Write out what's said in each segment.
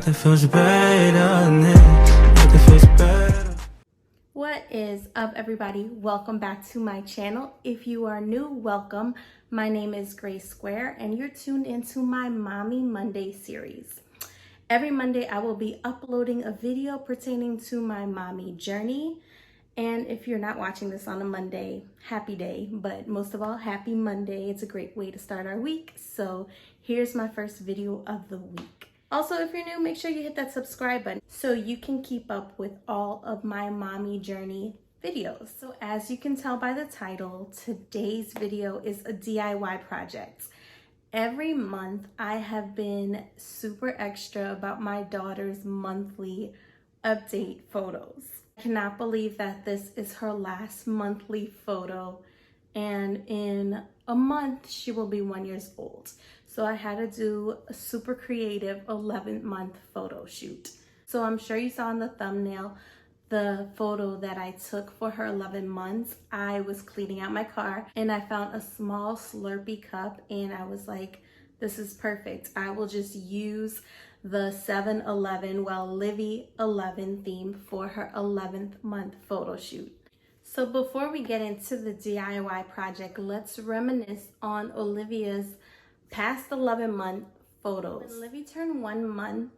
Nothing feels better than this. Nothing feels better. What is up, everybody? Welcome back to my channel. If you are new, welcome. My name is Grace Square and you're tuned into my Mommy Monday series. Every Monday I will be uploading a video pertaining to my mommy journey. And if you're not watching this on a Monday, happy day, but most of all, happy Monday. It's a great way to start our week. So here's my first video of the week. Also, if you're new, make sure you hit that subscribe button so you can keep up with all of my mommy journey videos. So as you can tell by the title, today's video is a DIY project. Every month I have been super extra about my daughter's monthly update photos. I cannot believe that this is her last monthly photo, and in a month she will be 1 year old. So I had to do a super creative 11-month photo shoot. So I'm sure you saw in the thumbnail the photo that I took for her 11 months. I was cleaning out my car and I found a small Slurpee cup and I was like, this is perfect. I will just use the 7-Eleven, well, Livy 11 theme for her 11th month photo shoot. So before we get into the DIY project, let's reminisce on Olivia's past 11-month photos. When Livy turned 1 month,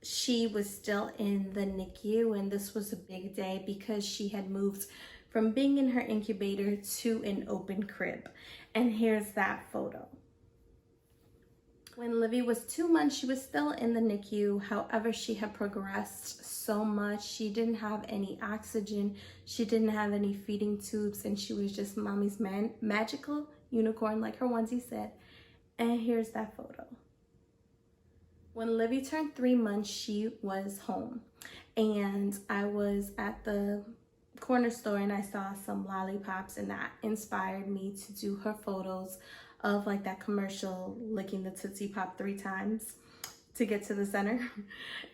she was still in the NICU, and this was a big day because she had moved from being in her incubator to an open crib. And here's that photo. When Livy was 2 months, she was still in the NICU. However, she had progressed so much. She didn't have any oxygen. She didn't have any feeding tubes, and she was just mommy's magical unicorn, like her onesie said. And here's that photo. When Livy turned 3 months, she was home. And I was at the corner store and I saw some lollipops, and that inspired me to do her photos of like that commercial, licking the Tootsie Pop 3 times to get to the center.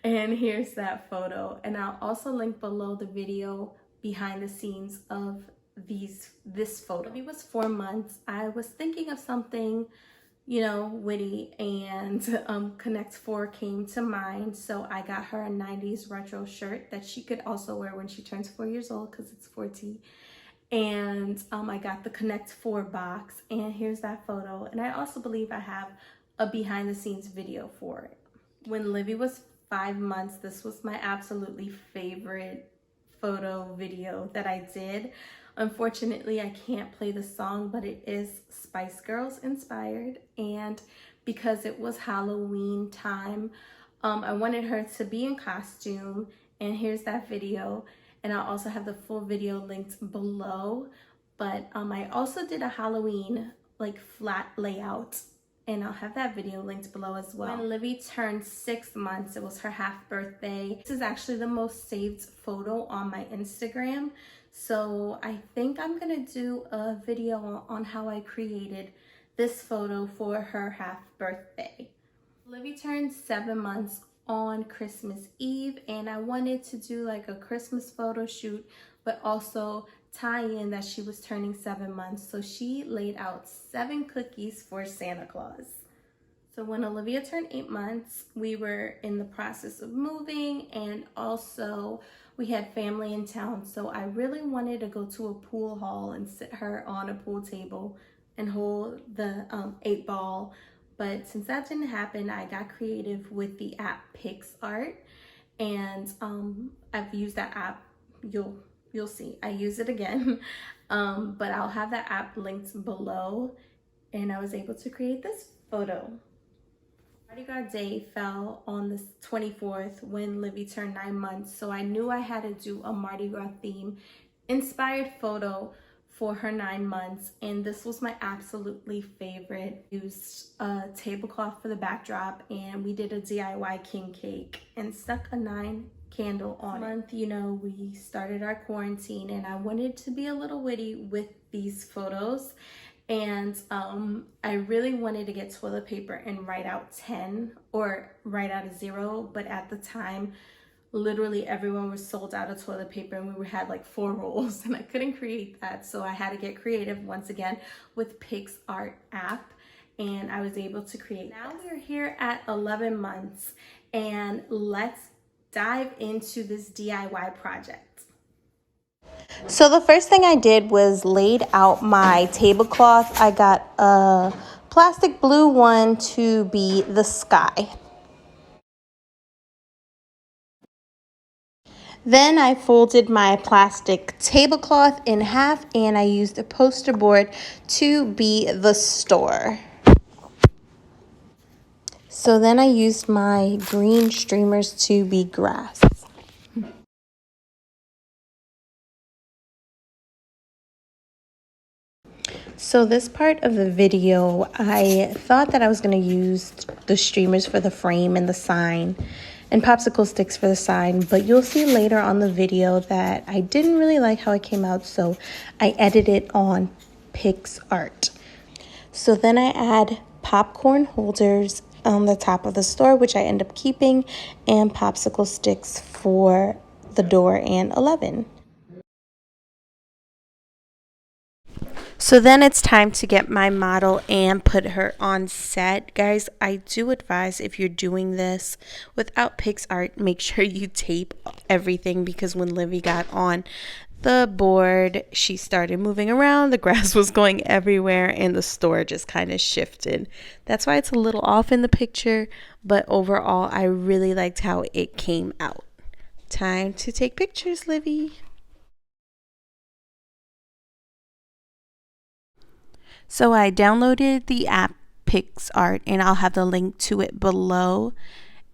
And here's that photo. And I'll also link below the video behind the scenes of this photo. Livy was 4 months. I was thinking of something, you know, witty, and Connect 4 came to mind. So I got her a 90s retro shirt that she could also wear when she turns 4 years old because it's 4T. And I got the Connect 4 box, and here's that photo. And I also believe I have a behind the scenes video for it. When Livy was 5 months, this was my absolutely favorite photo video that I did. Unfortunately, I can't play the song, but it is Spice Girls inspired. And because it was Halloween time, I wanted her to be in costume. And here's that video. And I'll also have the full video linked below. But I also did a Halloween like flat layout, and I'll have that video linked below as well. When Livy turned 6 months, it was her half birthday. This is actually the most saved photo on my Instagram. So I think I'm gonna do a video on how I created this photo for her half birthday. Livy turned 7 months on Christmas Eve, and I wanted to do like a Christmas photo shoot, but also tie in that she was turning 7 months. So she laid out 7 cookies for Santa Claus. So when Olivia turned 8 months, we were in the process of moving, and also we had family in town. So I really wanted to go to a pool hall and sit her on a pool table and hold the 8-ball. But since that didn't happen, I got creative with the app PixArt, and I've used that app. You'll see I use it again, but I'll have that app linked below. And I was able to create this photo. Mardi Gras Day fell on the 24th when Livy turned 9 months, so I knew I had to do a Mardi Gras theme inspired photo for her 9 months, and this was my absolutely favorite. Used a tablecloth for the backdrop, and we did a DIY king cake and stuck a 9 candle on it. You know, we started our quarantine, and I wanted to be a little witty with these photos, and I really wanted to get toilet paper and write out 10 or write out a 0, but at the time literally everyone was sold out of toilet paper, and we had like 4 rolls, and I couldn't create that. So I had to get creative once again with PixArt app. and I was able to create. Now we're here at 11 months, and let's dive into this DIY project. So the first thing I did was laid out my tablecloth. I got a plastic blue one to be the sky. Then I folded my plastic tablecloth in half and I used a poster board to be the store. So then I used my green streamers to be grass. So this part of the video, I thought that I was going to use the streamers for the frame and the sign and popsicle sticks for the sign, but you'll see later on the video that I didn't really like how it came out, so I edited it on PixArt. So then I add popcorn holders on the top of the store, which I end up keeping, and popsicle sticks for the door and 11. So then it's time to get my model and put her on set. Guys, I do advise if you're doing this without PixArt, make sure you tape everything, because when Livy got on the board, she started moving around, the grass was going everywhere, and the store just kind of shifted. That's why it's a little off in the picture, but overall, I really liked how it came out. Time to take pictures, Livy. So I downloaded the app PixArt, and I'll have the link to it below.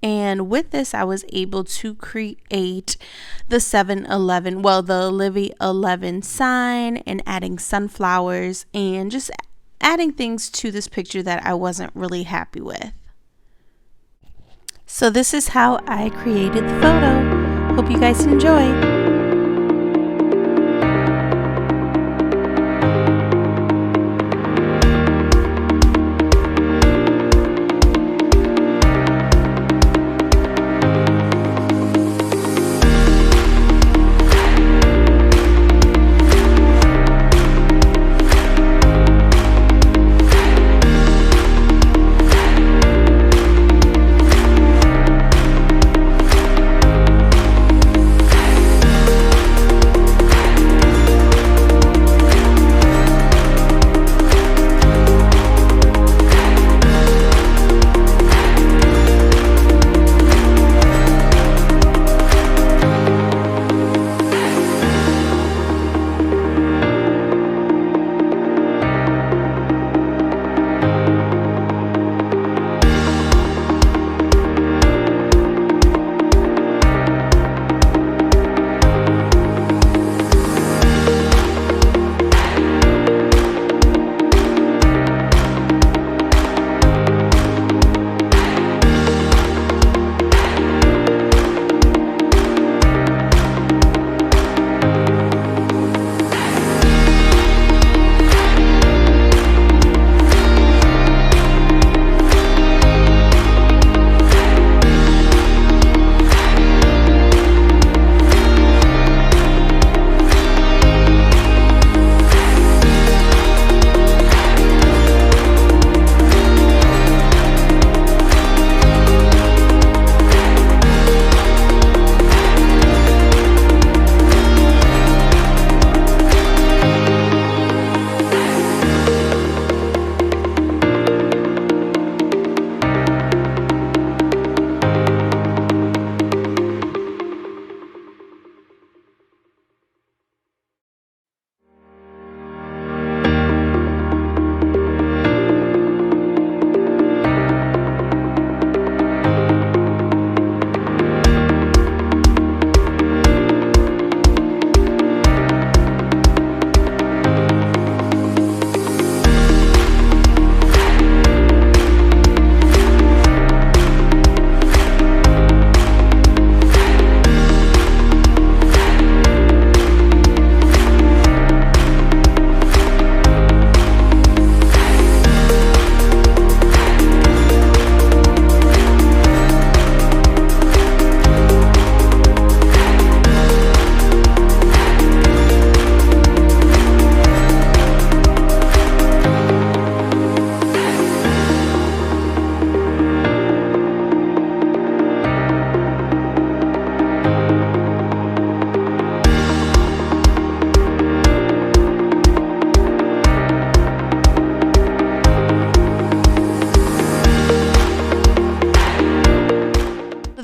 And with this, I was able to create the 7-Eleven, well, the Livy 11 sign, and adding sunflowers and just adding things to this picture that I wasn't really happy with. So this is how I created the photo. Hope you guys enjoy.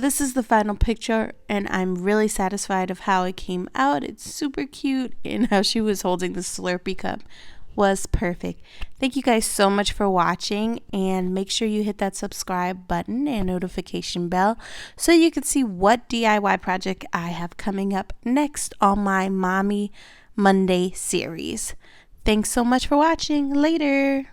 this is the final picture, and I'm really satisfied of how it came out. It's super cute, and how she was holding the Slurpee cup was perfect. Thank you guys so much for watching, and make sure you hit that subscribe button and notification bell so you can see what DIY project I have coming up next on my Mommy Monday series. Thanks so much for watching. Later.